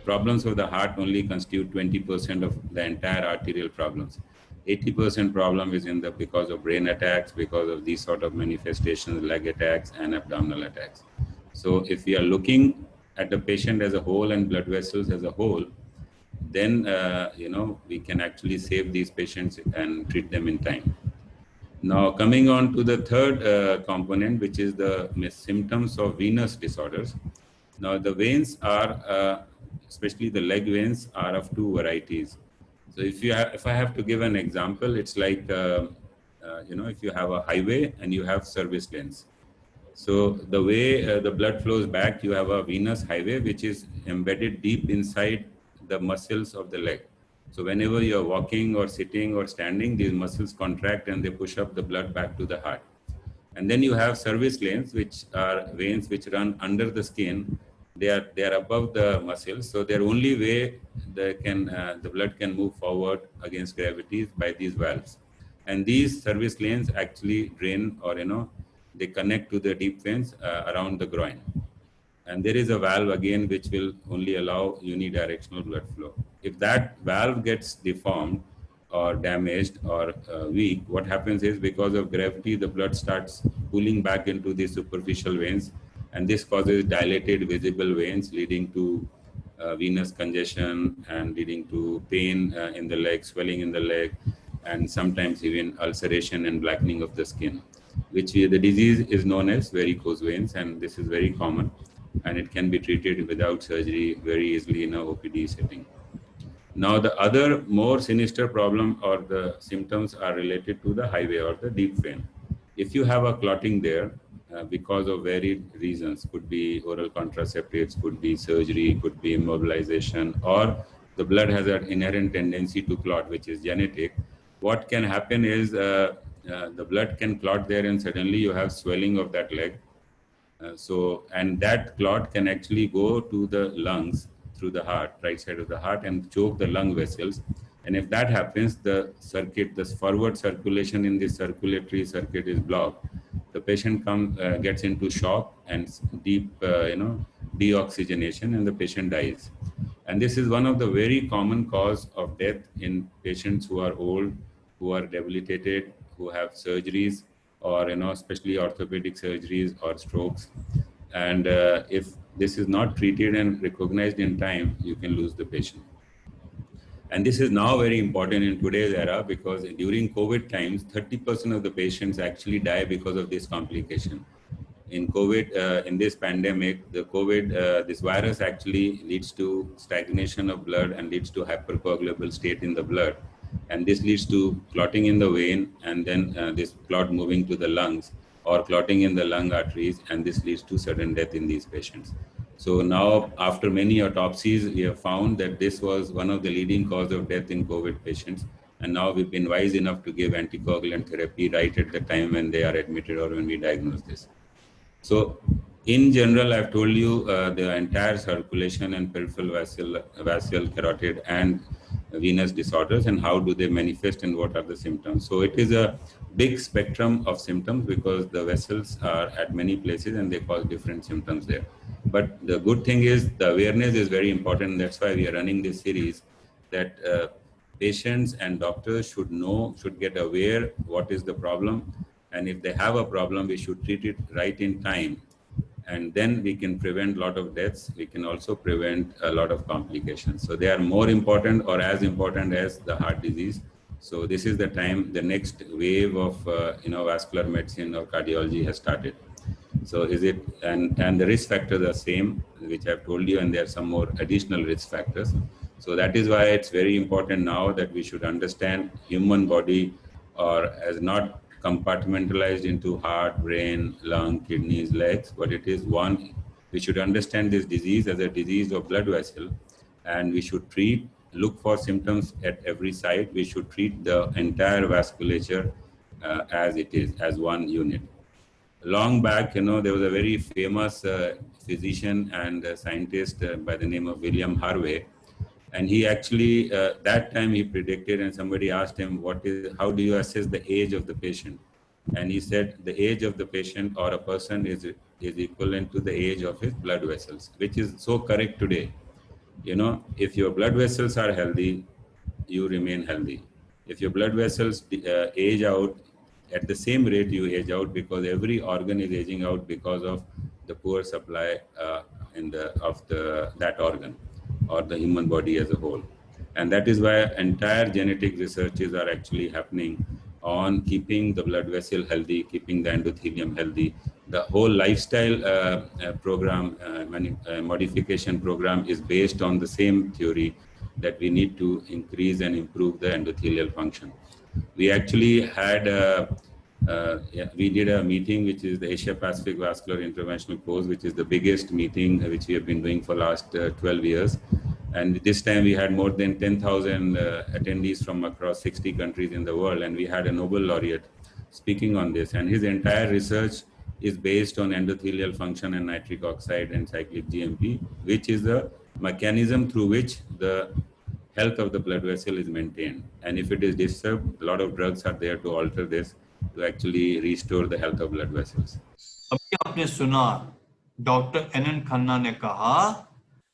problems of the heart only constitute 20% of the entire arterial problems. 80% problem is because of brain attacks, because of these sort of manifestations, leg attacks and abdominal attacks. So if we are looking at the patient as a whole and blood vessels as a whole, then we can actually save these patients and treat them in time. Now, coming on to the third component, which is the symptoms of venous disorders. Now, the veins are, especially the leg veins, are of two varieties. So, if I have to give an example, it's like if you have a highway and you have service lanes. So, the way the blood flows back, you have a venous highway which is embedded deep inside the muscles of the leg. So whenever you're walking or sitting or standing, these muscles contract and they push up the blood back to the heart. And then you have service lanes, which are veins which run under the skin. They are above the muscles. So their only way the blood can move forward against gravity is by these valves. And these service lanes actually drain, or they connect to the deep veins around the groin. And there is a valve again which will only allow unidirectional blood flow. If that valve gets deformed or damaged or weak, what happens is, because of gravity, the blood starts pulling back into the superficial veins, and this causes dilated visible veins, leading to venous congestion and leading to pain in the leg, swelling in the leg, and sometimes even ulceration and blackening of the skin, which the disease is known as varicose veins, and this is very common. And it can be treated without surgery very easily in a OPD setting. Now, the other more sinister problem or the symptoms are related to the highway or the deep vein. If you have a clotting there because of varied reasons, could be oral contraceptives, could be surgery, could be immobilization, or the blood has an inherent tendency to clot, which is genetic, what can happen is the blood can clot there and suddenly you have swelling of that leg. And that clot can actually go to the lungs through the heart, right side of the heart, and choke the lung vessels. And if that happens, the forward circulation in the circulatory circuit is blocked. The patient gets into shock and deep, deoxygenation, and the patient dies. And this is one of the very common cause of death in patients who are old, who are debilitated, who have surgeries, or especially orthopedic surgeries or strokes. And if this is not treated and recognized in time, you can lose the patient. And this is now very important in today's era, because during COVID times, 30% of the patients actually die because of this complication. In COVID, in this pandemic, this virus actually leads to stagnation of blood and leads to hypercoagulable state in the blood. And this leads to clotting in the vein, and then this clot moving to the lungs, or clotting in the lung arteries, and this leads to sudden death in these patients. So now, after many autopsies, we have found that this was one of the leading cause of death in COVID patients. And now we've been wise enough to give anticoagulant therapy right at the time when they are admitted or when we diagnose this. So in general, I've told you the entire circulation and peripheral vessel, carotid, and venous disorders, and how do they manifest and what are the symptoms. So it is a big spectrum of symptoms, because the vessels are at many places and they cause different symptoms there. But the good thing is the awareness is very important. That's why we are running this series, that patients and doctors should get aware what is the problem. And if they have a problem, we should treat it right in time. And then we can prevent a lot of deaths. We can also prevent a lot of complications. So they are more important or as important as the heart disease. So this is the time the next wave of vascular medicine or cardiology has started. So and the risk factors are same, which I've told you, and there are some more additional risk factors. So that is why it's very important now that we should understand human body or as not compartmentalized into heart, brain, lung, kidneys, legs, but it is one. We should understand this disease as a disease of blood vessel, and we should look for symptoms at every site. We should treat the entire vasculature as it is, as one unit. Long back, there was a very famous physician and scientist by the name of William Harvey. And he actually, that time he predicted, and somebody asked him, how do you assess the age of the patient? And he said, the age of the patient or a person is equivalent to the age of his blood vessels, which is so correct today. You know, if your blood vessels are healthy, you remain healthy. If your blood vessels age out at the same rate you age out, because every organ is aging out because of the poor supply of that organ or the human body as a whole. And that is why entire genetic researches are actually happening on keeping the blood vessel healthy, keeping the endothelium healthy. The whole lifestyle program, modification program is based on the same theory, that we need to increase and improve the endothelial function. We actually had we did a meeting, which is the Asia Pacific Vascular Interventional Course, which is the biggest meeting which we have been doing for last 12 years. And this time we had more than 10,000 attendees from across 60 countries in the world. And we had a Nobel laureate speaking on this. And his entire research is based on endothelial function and nitric oxide and cyclic GMP, which is the mechanism through which the health of the blood vessel is maintained. And if it is disturbed, a lot of drugs are there to alter this, to actually restore the health of blood vessels. अभी आपने सुना doctor N N Khanna ने कहा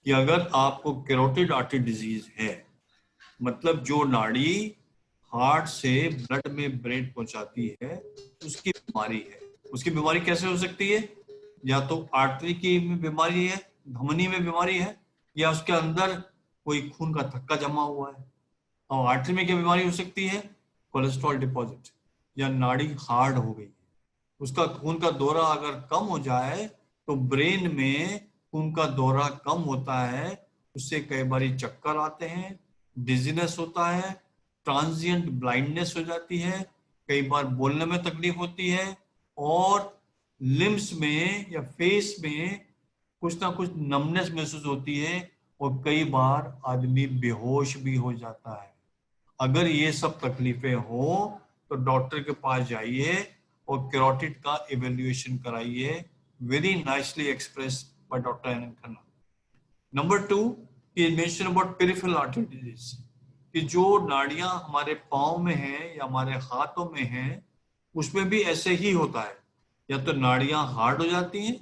कि अगर आपको carotid artery disease है, मतलब जो नाड़ी हार्ट से ब्लड में ब्रेन पहुंचाती है, उसकी बीमारी है। उसकी बीमारी कैसे हो सकती है? या तो आर्टरी की बीमारी है, धमनी में बीमारी है, या उसके अंदर कोई खून का थक्का जमा हुआ है। और आर्टरी में क्या बीमारी हो सकती है? कोलेस्ट्रॉल डिपॉजिट, या नाड़ी हार्ड हो गई, उसका खून का दौरा अगर कम हो जाए तो ब्रेन में खून का दौरा कम होता है, उससे कई बार चक्कर आते हैं, डिजीनेस होता है, ट्रांजिएंट ब्लाइंडनेस हो जाती है, कई बार बोलने में तकलीफ होती है, और लिम्स में या फेस में कुछ ना कुछ नमनेस महसूस होती है, और कई बार आदमी बेहोश भी हो जाता है। अगर ये सब तकलीफें हो तो डॉक्टर के पास जाइए और कैरोटिड का इवेल्युएशन कराइए। Very nicely expressed by doctor N N Khanna. Number 2, he mentioned about peripheral artery disease, कि जो नाड़ियां हमारे पाँव में हैं या हमारे हाथों में हैं, उसमें भी ऐसे ही होता है। या तो नाड़ियां हार्ड हो जाती हैं,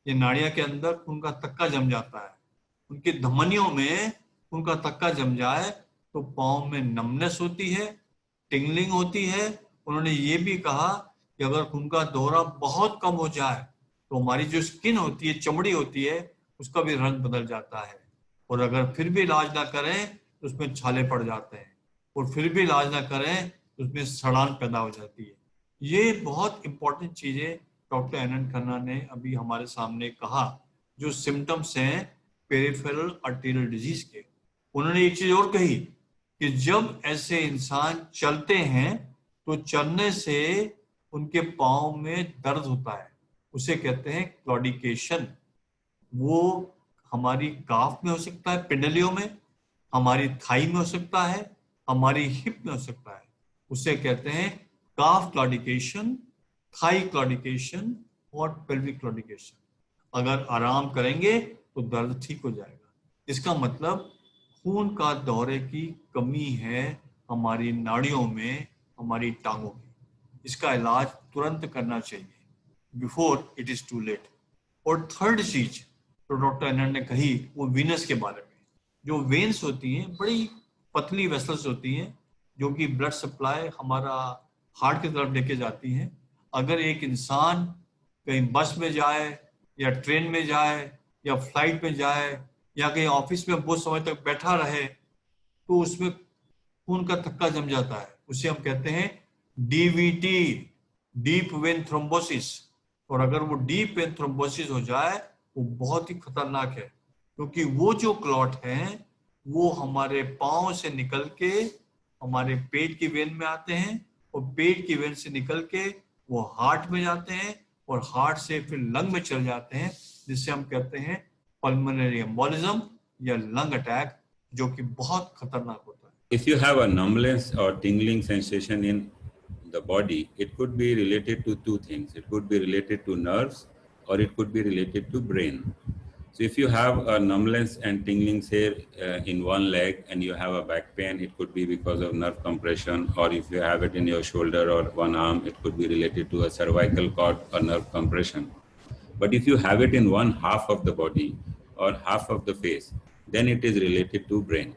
या नाड़ियां के अंदर खून का थक्का जम जाता है। उनकी धमनियों में खून का थक्का जम जाए तो पाँव में नमनेस होती है, टिंगलिंग होती है। उन्होंने ये भी कहा कि अगर खून का दौरा बहुत कम हो जाए तो हमारी जो स्किन होती है, चमड़ी होती है, उसका भी रंग बदल जाता है। और अगर फिर भी इलाज ना करें तो उसमें छाले पड़ जाते हैं, और फिर भी इलाज ना करें तो उसमें सड़ान पैदा हो जाती है। ये बहुत इंपॉर्टेंट चीजें डॉक्टर एनएन खन्ना ने अभी हमारे सामने कहा, जो सिम्टम्स हैं पेरिफेरल आर्टेरियल डिजीज के। उन्होंने एक चीज और कही कि जब ऐसे इंसान चलते हैं तो चलने से उनके पाँव में दर्द होता है, उसे कहते हैं क्लॉडिकेशन। वो हमारी काफ में हो सकता है, पेडलियो में, हमारी थाई में हो सकता है, हमारी हिप में हो सकता है। उसे कहते हैं काफ क्लॉडिकेशन, थाई क्लॉडिकेशन और पेल्विक क्लॉडिकेशन। अगर आराम करेंगे तो दर्द ठीक हो जाएगा। इसका मतलब खून का दौरे की कमी है हमारी नाड़ियों में, हमारी टांगों में। इसका इलाज तुरंत करना चाहिए, before it is too late. और थर्ड चीज तो डॉक्टर एनएन ने कही वो वीनस के बारे में। जो वेन्स होती हैं बड़ी पतली वेसल्स होती हैं, जो कि ब्लड सप्लाई हमारा हार्ट की तरफ लेके जाती हैं। अगर एक इंसान कहीं बस में जाए या ट्रेन में जाए या फ्लाइट में जाए या कहीं ऑफिस में बहुत समय तक बैठा रहे तो उसमें खून का थक्का जम जाता है, उसे हम कहते हैं डीवीटी, डीप वेन थ्रोम्बोसिस। और अगर वो डीप वेन थ्रोम्बोसिस हो जाए वो बहुत ही खतरनाक है, क्योंकि वो जो क्लॉट हैं वो हमारे पाँव से निकल के हमारे पेट की वेन में आते हैं, और पेट की वेन से निकल के वो हार्ट में जाते हैं, और हार्ट से फिर लंग में चल जाते हैं, जिससे हम कहते हैं पल्मोनरी एम्बोलिज्म या लंग अटैक, जो कि बहुत खतरनाक होता है। If you have a numbness or tingling sensation in the body, it could be related to two things. It could be related to nerves, or it could be related to brain. So if you have a numbness and tingling, say in one leg, and you have a back pain, it could be because of nerve compression. Or if you have it in your shoulder or one arm, it could be related to a cervical cord or nerve compression. But if you have it in one half of the body or half of the face, then it is related to brain.